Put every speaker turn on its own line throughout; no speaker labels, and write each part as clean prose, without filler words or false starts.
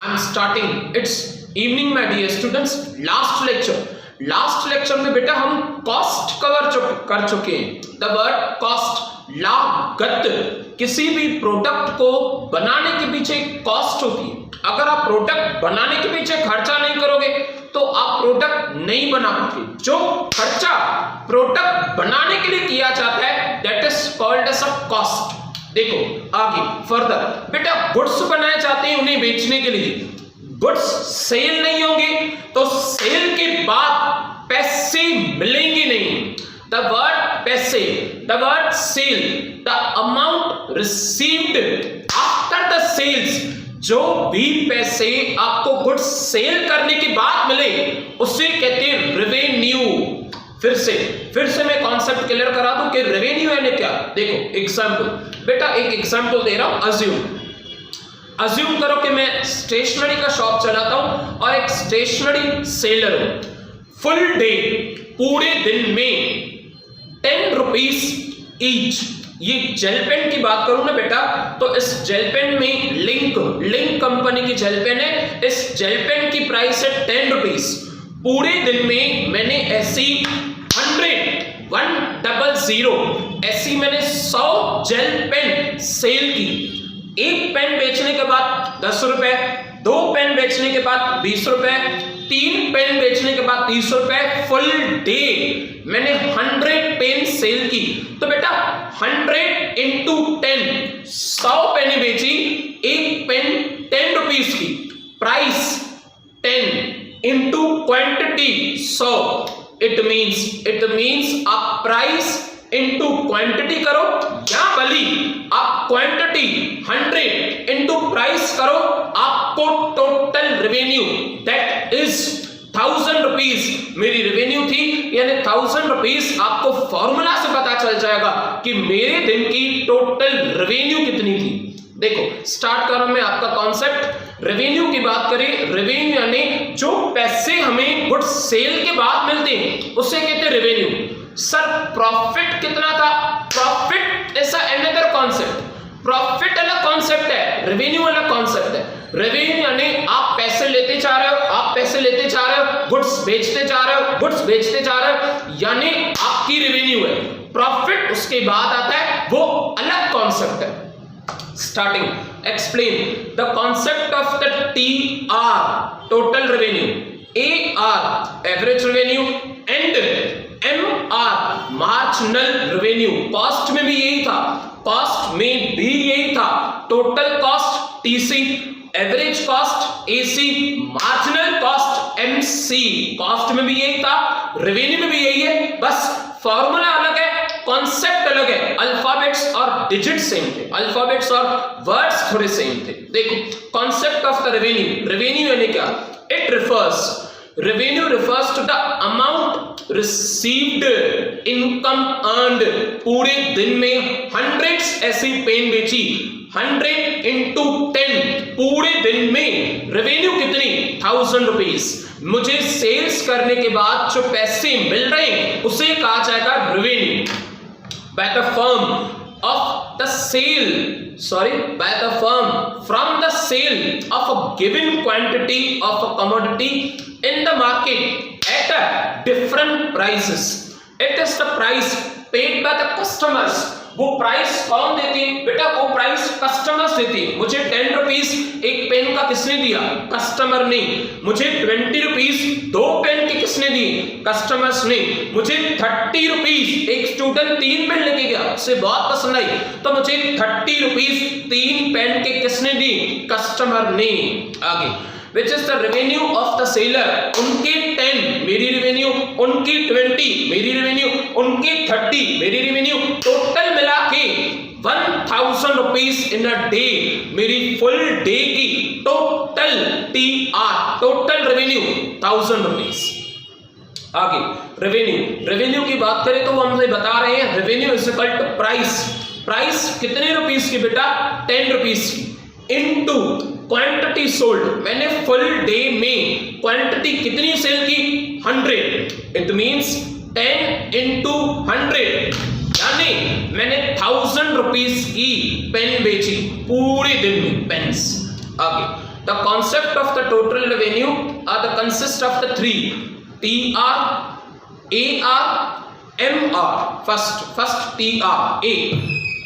I am starting it's evening my dear students. Last lecture में बेटा हम cost कर चुके हैं। द वर्ड कॉस्ट, लागत, किसी भी प्रोडक्ट को बनाने के पीछे कॉस्ट होती है। अगर आप प्रोडक्ट बनाने के पीछे खर्चा नहीं करोगे तो आप प्रोडक्ट नहीं बना पाओगे। जो खर्चा प्रोडक्ट बनाने के लिए किया जाता है that is called as a cost. देखो आगे फर्दर बेटा, गुड्स बनाए जाते हैं उन्हें बेचने के लिए। गुड्स सेल नहीं होंगे तो सेल के बाद पैसे मिलेंगे नहीं। द वर्ड पैसे, the word sale, the amount received after the sales, जो भी पैसे आपको गुड्स सेल करने के बाद मिले उसे कहते हैं रेवेन्यू। फिर से मैं कॉन्सेप्ट क्लियर करा दूं कि रेवेन्यू यानी क्या। देखो एग्जांपल, बेटा एक एग्जांपल दे रहा हूं। अज्यूम करो कि मैं स्टेशनरी का शॉप चलाता हूं और एक स्टेशनरी सेलर हूं। फुल डे, पूरे दिन में 10 रुपीज ईच। ये जेल पेन की बात करूं ना बेटा, तो इस जेल पेन में लिंक कंपनी की जेल पेन है। इस जेल पेन की प्राइस है 10 रुपीज। पूरे दिन में मैंने ऐसी 100 ऐसी मैंने 100 जेल पेन सेल की। एक पेन बेचने के बाद 10 रुपए, 2 पेन बेचने के बाद 20 रुपए, 3 पेन बेचने के बाद 30 रुपए। फुल डे मैंने 100 पेन सेल की। तो बेटा 100 इंटू 10, 100 पेन बेची, एक पेन 10 रुपीज की, price 10 into quantity 100। It means आप प्राइस इंटू क्वांटिटी करो या भली आप क्वांटिटी 100 इंटू प्राइस करो, आपको total revenue that is 1000 rupees मेरी रेवेन्यू थी। यानी 1000 रुपीज आपको फॉर्मूला से पता चल जाएगा कि मेरे दिन की टोटल रेवेन्यू कितनी थी। देखो स्टार्ट करो मैं आपका कॉन्सेप्ट। रेवेन्यू की बात करें, रेवेन्यू यानी जो पैसे हमें गुड्स सेल के बाद मिलते हैं उसे कहते हैं रेवेन्यू। सर प्रॉफिट कितना था? प्रॉफिट ऐसा अनदर कॉन्सेप्ट। प्रॉफिट अलग कॉन्सेप्ट है, रेवेन्यू अलग कॉन्सेप्ट है। रेवेन्यू यानी आप पैसे लेते जा रहे हो, गुड्स बेचते जा रहे हो, यानी आपकी रेवेन्यू है। प्रॉफिट उसके बाद आता है, वो अलग कॉन्सेप्ट है। Starting, explain the concept of the TR, total revenue, AR, average revenue, and MR, marginal revenue. Cost में भी यही था, total cost TC, average cost AC, marginal cost MC. cost में भी यही था, revenue में भी यही है, बस फॉर्मूला अलग है, कॉन्सेप्ट अलग है। अल्फाबेट्स और डिजिट सेम थे, अल्फाबेट्स और वर्ड्स थोड़े सेम थे। देखो कॉन्सेप्ट ऑफ द रेवेन्यू यानी क्या? Revenue refers to the amount received, income earned. पूरे दिन में हंड्रेड्स ऐसी पेन बेची, 100 इंटू 10, पूरे दिन में रेवेन्यू कितनी? 1000 रुपीज। मुझे सेल्स करने के बाद जो पैसे मिल रहे हैं उसे कहा जाएगा revenue. by the firm from the sale of a given quantity of a commodity in the market at a different prices. It is the price paid by the customers. वो प्राइस कौन देती है बेटा? वो प्राइस कस्टमर्स देती है। मुझे 10 rupees एक पेन का किसने दिया? कस्टमर ने। मुझे 20 रुपीज 2 पेन के किसने दी? कस्टमर्स ने। मुझे 30 रुपीज एक स्टूडेंट 3 पेन लेके गया, उसे बहुत पसंद आई, तो मुझे 30 रुपीज 3 पेन के किसने दी? कस्टमर ने। आगे which is the revenue of the seller. उनके 10 मेरी रेवेन्यू, उनकी 20 मेरी रेवेन्यू, उनकी 30 मेरी रेवेन्यू, टोटल मिला के 1000 रुपीज इन अ डे मेरी फुल डे की total TR, total revenue 1000 rupees. आगे रेवेन्यू की बात करें तो वो हमसे बता रहे हैं revenue is equal to price कितने रुपीज की बेटा? 10 रुपीज की, इनटू क्वांटिटी सोल्ड। मैंने फुल डे में क्वांटिटी कितनी सेल की? 100। इट मींस 10 इंटू 100, यानी मैंने 1000 रुपीज की पेन बेची पूरे दिन में पेन्स। आगे the concept of the total revenue are the consist of the three TR, AR, MR. First TR, A.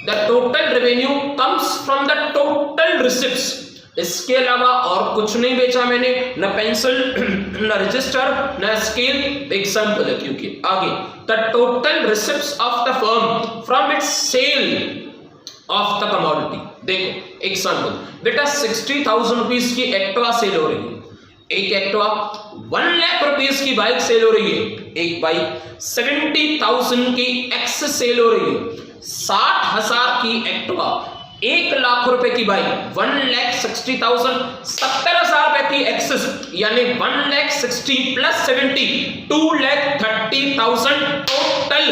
The total revenue comes from the total receipts. इसके अलावा और कुछ नहीं बेचा मैंने, न पेंसिल, न रजिस्टर, न स्केल, एग्जाम्पल है क्योंकि आगे the total receipts of the firm from its sale of the commodity. देखो एग्जाम्पल, बेटा 60,000 रुपीज की एक्टिवा सेल हो रही है, एक एक्टिवा 1 लाख रुपीस की बाइक सेल हो रही है, एक बाइक 70,000 की एक्स सेल हो रही है, 60,000 की एक्टिवा 1 लाख रुपए की बाइक 1,60,000 70,000 रुपए की एक्सेस यानी 1,60,000 प्लस 70 2,30,000 टोटल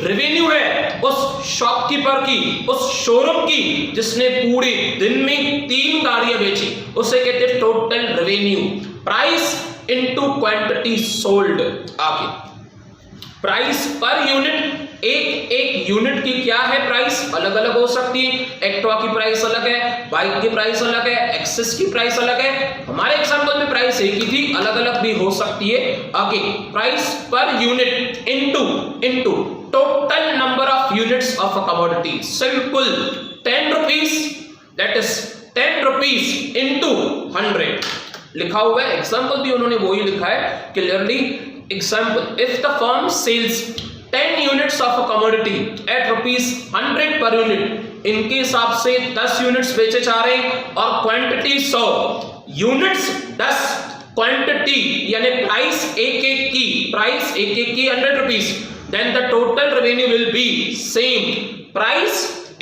रेवेन्यू है उस शॉपकीपर की, उस शोरूम की जिसने पूरे दिन में 3 गाड़ियां बेची, उसे कहते हैं total revenue. Price into quantity sold. आगे प्राइस पर यूनिट, एक यूनिट की क्या है प्राइस, अलग अलग हो सकती है। एक्टिवा की प्राइस अलग है, बाइक की प्राइस अलग है, एक्सेस की प्राइस अलग है। हमारे एग्जांपल में प्राइस एक ही थी, अलग अलग भी हो सकती है। आगे price per unit into total number of units of a commodity. Simple 10 rupees, that is 10 rupees into 100 लिखा हुआ है। एग्जांपल भी उन्होंने वही लिखा है clearly. Example, if the firm sells 10 units of a commodity at ₹100 per unit, इनके हिसाब से 10 यूनिट्स बेचे जा रहे हैं और क्वांटिटी 100 यूनिट्स 10 क्वांटिटी यानी प्राइस एक की 100 rupees, then the total revenue will be same, price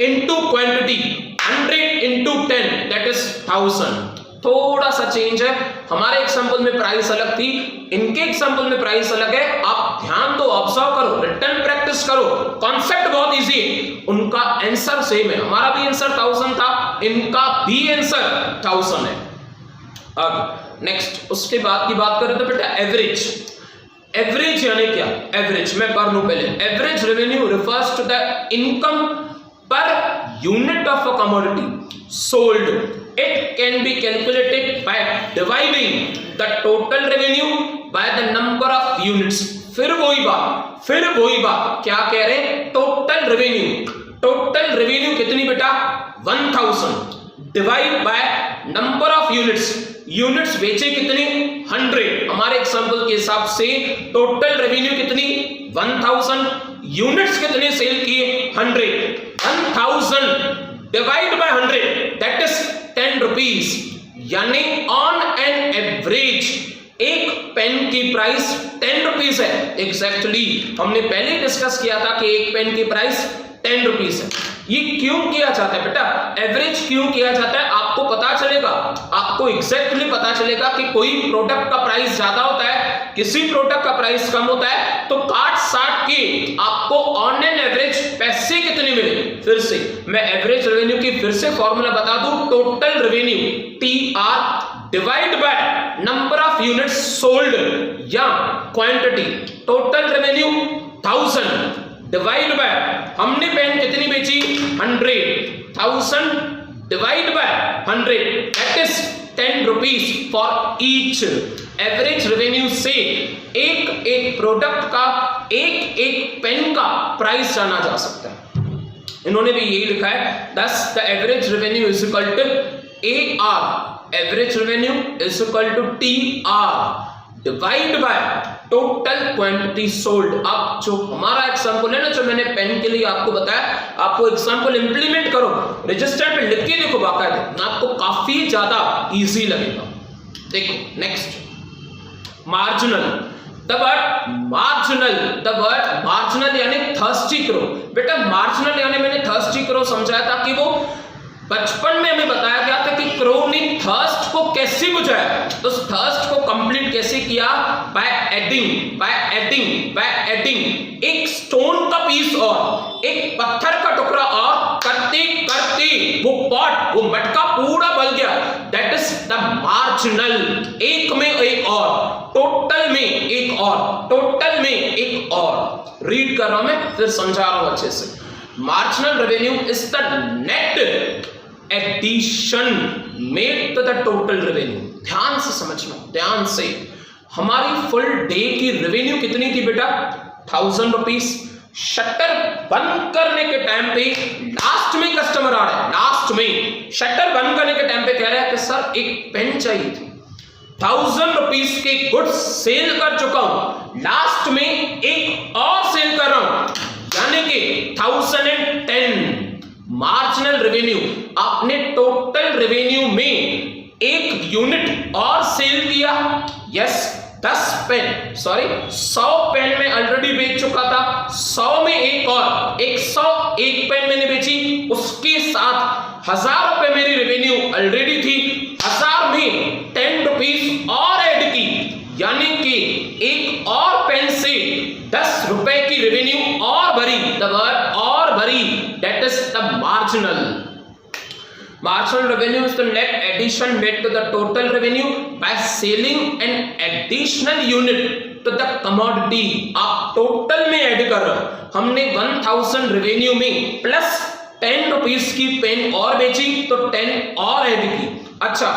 into quantity 100 into 10 that is 1000। थोड़ा सा चेंज है, हमारे एग्जांपल में प्राइस अलग थी, इनके एग्जांपल में प्राइस अलग है। आप ध्यान दो, ऑब्जर्व करो, रिटर्न प्रैक्टिस करो, कॉन्सेप्ट बहुत इजी है। उनका आंसर सेम है, हमारा भी आंसर 1000 था, इनका भी आंसर 1000 है। अब नेक्स्ट उसके बाद की बात करें तो बेटा एवरेज। एवरेज यानी क्या, एवरेज मैं पढ़ लूं पहले। Average revenue refers to the income per unit of a commodity sold. It can be calculated by dividing the total revenue by the number of units. फिर वही बात क्या कह रहे हैं, टोटल रेवेन्यू कितनी बेटा 1000 divide by number of units बेचे कितनी 100। हमारे एग्जांपल के हिसाब से टोटल रेवेन्यू कितनी 1000, यूनिट्स कितने सेल किए 100, 1000 divide by 100 that is 10 rupees. यानी ऑन एन एवरेज एक पेन की प्राइस 10 रुपीज है। एग्जैक्टली हमने पहले डिस्कस किया था कि एक पेन की प्राइस 10 रुपीज है। ये क्यों किया जाता है बेटा, एवरेज क्यों किया जाता है, आपको पता चलेगा, आपको एग्जैक्टली पता चलेगा कि कोई प्रोडक्ट का प्राइस ज्यादा होता है, किसी प्रोडक्ट का प्राइस कम होता है, तो काट साट के आपको ऑन एन एवरेज पैसे कितने मिले। फिर से मैं एवरेज रेवेन्यू की फिर से फॉर्मूला बता दूं, total revenue TR divide by number of units sold या quantity. Total revenue 1000 divide by, हमने पेन कितनी बेची 100, 1000 divide by 100 that is 10 rupees for each. Average revenue से एक प्रोडक्ट का एक पेन का प्राइस जाना जा सकता है। इन्होंने भी यही लिखा है, thus the average revenue is equal to AR, average revenue is equal to TR divide by total quantity sold. अब जो हमारा एग्जांपल है ना, जो मैंने पेन के लिए आपको बताया, आपको एग्जांपल इंप्लीमेंट करो, रजिस्टर पे लिख के देखो बाकायदा, आपको काफी ज्यादा इजी लगेगा। देखो next marginal. The word marginal यानी थर्स्टी करो। बेटा मार्जिनल यानी मैंने थर्स्टी करो समझाया था कि वो बचपन में हमें बताया गया था कि क्रो ने थर्स्ट को कैसे बुझाया, तो उस थर्स्ट को कंप्लीट कैसे किया, बाय एडिंग एक स्टोन का पीस और एक पत्थर का टुकड़ा और करते करते वो मटका पूरा बल गया, दैट इज द मार्जिनल। एक में एक और, टोटल में एक और रीड कर रहा हूं मैं, फिर समझा रहा हूं अच्छे से। Marginal revenue is the net addition made to the total revenue. ध्यान से समझना, ध्यान से। हमारी फुल डे की रेवेन्यू कितनी थी बेटा? 1000 रुपीज। शटर बंद करने के टाइम पे लास्ट में कस्टमर आ रहा है, लास्ट में शटर बंद करने के टाइम पे कह रहा है कि सर एक पेन चाहिए थी। 1000 रुपीज के गुड्स सेल कर चुका हूं, लास्ट में एक और सेल कर रहा हूं, यानी कि 1010 मार्जिनल रेवेन्यू। आपने टोटल रेवेन्यू में एक यूनिट और सेल किया। यस, 10 पेन, सॉरी 100 पेन में ऑलरेडी बेच चुका था, 100 में एक और 101 पेन मैंने बेची, उसके साथ 1000 रुपए मेरी रेवेन्यू ऑलरेडी थी, 1000 में 10 रुपीज और ऐड की, यानी कि एक और पेन से 10 रुपए की रेवेन्यू और भरी। द वर्ड और भरी, that is the marginal. Marginal revenue is the net addition made to the total revenue by selling an additional unit to the commodity। आप टोटल में ऐड कर रहे हो, हमने 1000 रेवेन्यू में प्लस 10 रुपीज की पेन और बेची तो 10 और ऐड की। अच्छा,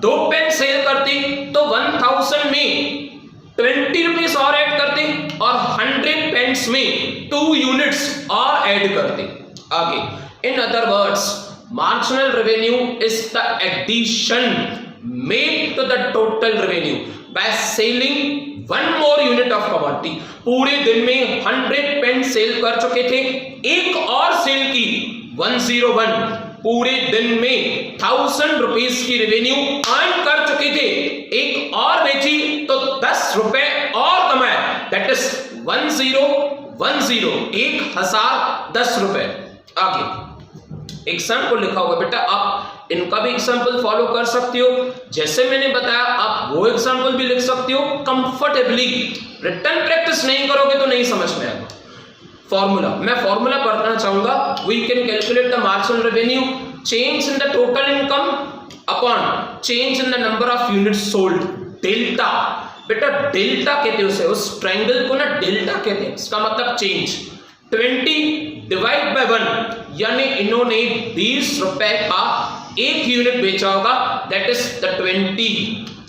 2 पेन सेल करती तो 1000 में 20 रुपीज और ऐड करते और 100 पेन्स में 2 यूनिट्स और ऐड करते। आगे, in other words, marginal revenue is the addition made to the total revenue by selling one more unit of commodity। पूरे दिन में 100 पेन सेल कर चुके थे, एक और सेल की 101, पूरे दिन में 1000 रुपीज की रेवेन्यू अर्न कर चुके थे, एक और बेची तो 10 रुपए और कमाए, दैट इज 1010, 1010 रुपए। आगे एग्जाम्पल लिखा हुआ बेटा, आप इनका भी एग्जाम्पल फॉलो कर सकते हो, जैसे मैंने बताया आप वो एग्जाम्पल भी लिख सकते हो कंफर्टेबली। रिटन प्रैक्टिस नहीं करोगे तो नहीं समझ में आएगा। फॉर्मूला, मैं फॉर्मूला पढ़ना चाहूंगा। We can calculate the marginal revenue change in the total income upon change in the number of units sold. Delta, बेटा डेल्टा कहते हैं उसे, उस ट्रायंगल को ना डेल्टा कहते हैं, इसका मतलब चेंज। 20 डिवाइड बाय 1, यानी इन्होंने 20 रुपए का एक यूनिट बेचा होगा, दैट इज द 20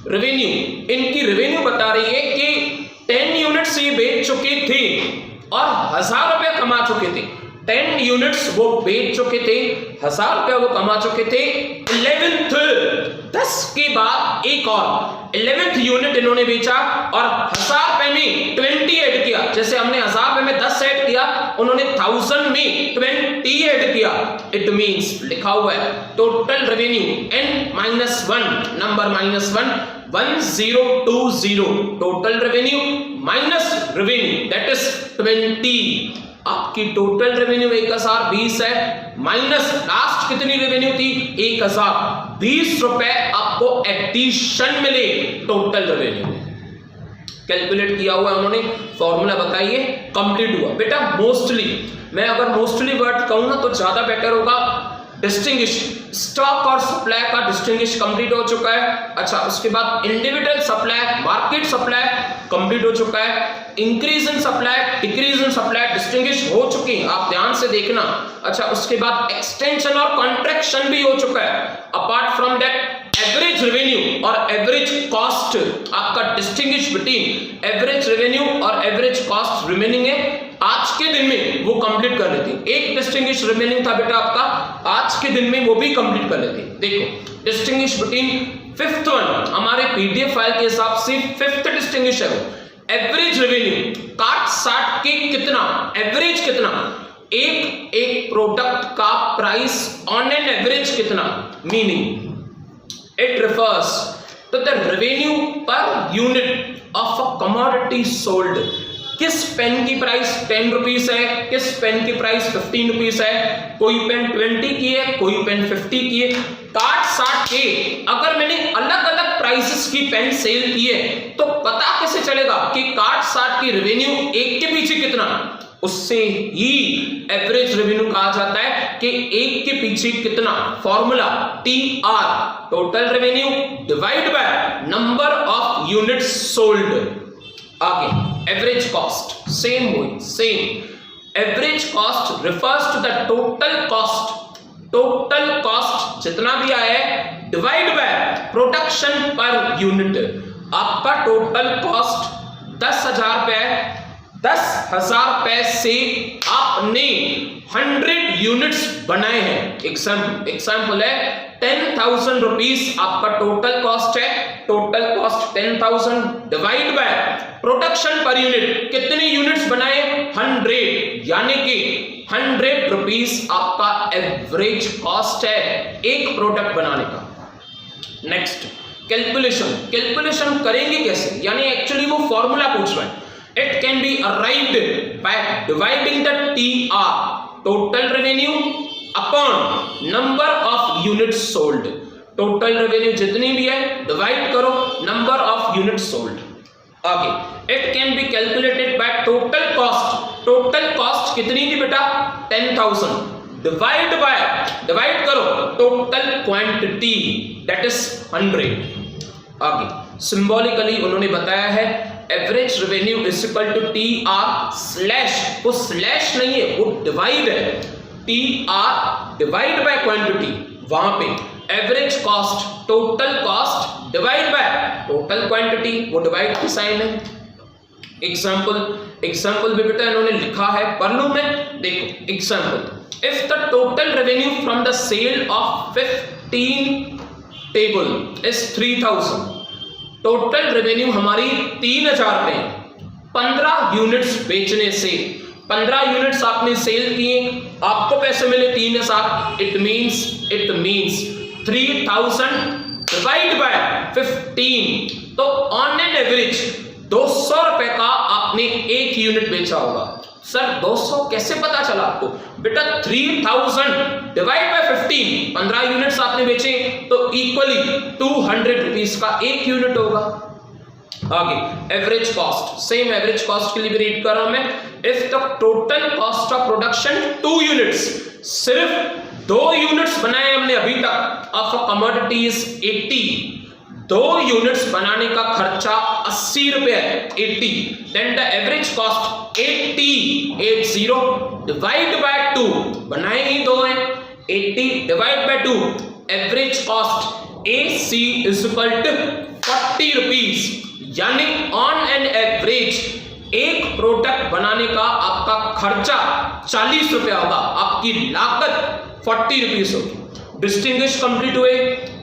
रेवेन्यू। इनकी रेवेन्यू बता रही है कि 10 यूनिट्स ये बेच चुके थे और 1000 रुपए कमा चुके थे। 10 यूनिट्स वो बेच चुके थे, 1000 रुपए वो कमा चुके थे। 11th 10 के बाद एक और 11th यूनिट इन्होंने बेचा और 1000 रुपए में 20 ऐड किया। जैसे हमने 1000 रुपए में 10 ऐड किया, उन्होंने 1000 में 20 ऐड किया। इट मींस लिखा हुआ है total revenue n-1 number -1 1020 total revenue minus revenue that is 20। आपकी टोटल रेवेन्यू 1020 है, माइनस लास्ट कितनी रेवेन्यू थी 1020 रुपए आपको एडिशन मिले टोटल रेवेन्यू में। कैलकुलेट किया हुआ उन्होंने, फॉर्मूला बताइए, कंप्लीट हुआ। बेटा मोस्टली, मैं अगर मोस्टली वर्ड कहूं ना तो ज्यादा बेटर होगा। डिस्टिंग्विश, स्टॉक और सप्लाई का डिस्टिंग्विश कंप्लीट हो चुका है। अच्छा, उसके बाद individual supply, market supply complete हो चुका है। Increase in supply, decrease in supply distinguish हो चुके हैं, आप ध्यान से देखना। अच्छा, उसके बाद एक्सटेंशन और कॉन्ट्रैक्शन भी हो चुका है। Apart from that average revenue और एवरेज कॉस्ट, आपका डिस्टिंग्विश बिटवीन एवरेज रेवेन्यू और एवरेज कॉस्ट रिमेनिंग है। आज के दिन में वो कंप्लीट कर लेती। एक डिस्टिंग्विश रिमेनिंग था बेटा आपका, आज के दिन में वो भी कंप्लीट कर लेती। देखो डिस्टिंग्विश बिटवीन 5th वन, हमारे पीडीएफ फाइल के हिसाब से 5th डिस्टिंग्विश है वो। एवरेज रेवेन्यू काट साट के कितना, एवरेज कितना, एक प्रोडक्ट का प्राइस ऑन एन एवरेज कितना, meaning it refers to the revenue per unit of a commodity sold. किस पेन की प्राइस 10 रुपीस है, किस पेन की प्राइस 15 रुपीस है, कोई पेन 20 की है, कोई पेन 50 की है। काट साट के अगर मैंने अलग अलग प्राइसेस की पेन सेल की है तो पता कैसे चलेगा कि काट साट की रेवेन्यू एक के पीछे कितना, उससे ही एवरेज रेवेन्यू कहा जाता है कि एक के पीछे कितना। Formula TR, total revenue divide by number of units sold. आगे एवरेज कॉस्ट, सेम वही same. Average cost refers to the total cost. Total cost जितना भी आया है divide by production per unit. आपका टोटल कॉस्ट 10,000 रुपए, 10,000 रुपए से आपने 100 यूनिट्स बनाए हैं। एग्जाम्पल है 10,000 रुपीज आपका टोटल कॉस्ट है, total cost 10,000 divide by production per unit, कितने यूनिट्स बनाए 100, यानी कि 100 रुपीज आपका एवरेज कॉस्ट है एक प्रोडक्ट बनाने का। नेक्स्ट कैलकुलेशन करेंगे कैसे, यानी एक्चुअली वो फॉर्मूला पूछ रहा है। It can be arrived by dividing the TR, total revenue, upon number of units sold. Total revenue जितनी भी है डिवाइड करो नंबर ऑफ यूनिट्स सोल्ड। आगे it can be calculated by total cost, total cost कितनी थी बेटा 10,000, divide करो total quantity that is 100। आगे सिंबॉलिकली उन्होंने बताया है average revenue is equal to TR slash, वो स्लैश नहीं है वो डिवाइड है, TR डिवाइड बाय क्वांटिटी, वहां पे average cost total cost divide by total quantity, वो डिवाइड की साइन है। एग्जाम्पल भी बेटा इन्होंने लिखा है, पढ़ लूं मैं, देखो example, if the total revenue from the sale of 15 table is 3,000, total revenue हमारी 3,000 रुपए, 15 यूनिट्स बेचने से, 15 यूनिट्स आपने सेल किए, आपको पैसे मिले 3,000, इट मींस 3,000 डिवाइड बाय 15, तो ऑन एन एवरेज 200 रुपए का आपने एक यूनिट बेचा होगा। सर 200 कैसे पता चला आपको, बेटा 3,000 डिवाइड बाय 15, 15 यूनिट्स आपने बेचे तो इक्वली 200 रुपीज का एक यूनिट होगा। आगे average cost, same average cost के लिए भी रीड कर रहा हूं मैं, if the total cost of production 2 units, सिर्फ 2 यूनिट्स बनाए हमने अभी तक, of a commodity is 80, 2 units बनाने का खर्चा 80 रुपए है, 80, then the average cost 80 divide by 2, बनाए ही 2 हैं, 80 divide by 2, average cost AC is equal to 40 rupees, यानी ऑन एन एवरेज एक प्रोडक्ट बनाने का आपका खर्चा 40 रुपया होगा, आपकी लागत 40 रुपीज होगी। डिस्टिंग्विश कंप्लीट हुए,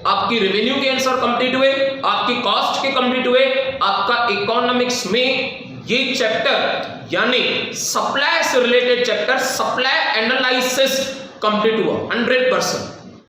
आपकी रेवेन्यू के आंसर कंप्लीट हुए, आपकी कॉस्ट के कंप्लीट हुए, आपका इकोनॉमिक्स में ये चैप्टर यानी सप्लाई से related chapter supply analysis complete हुआ 100%।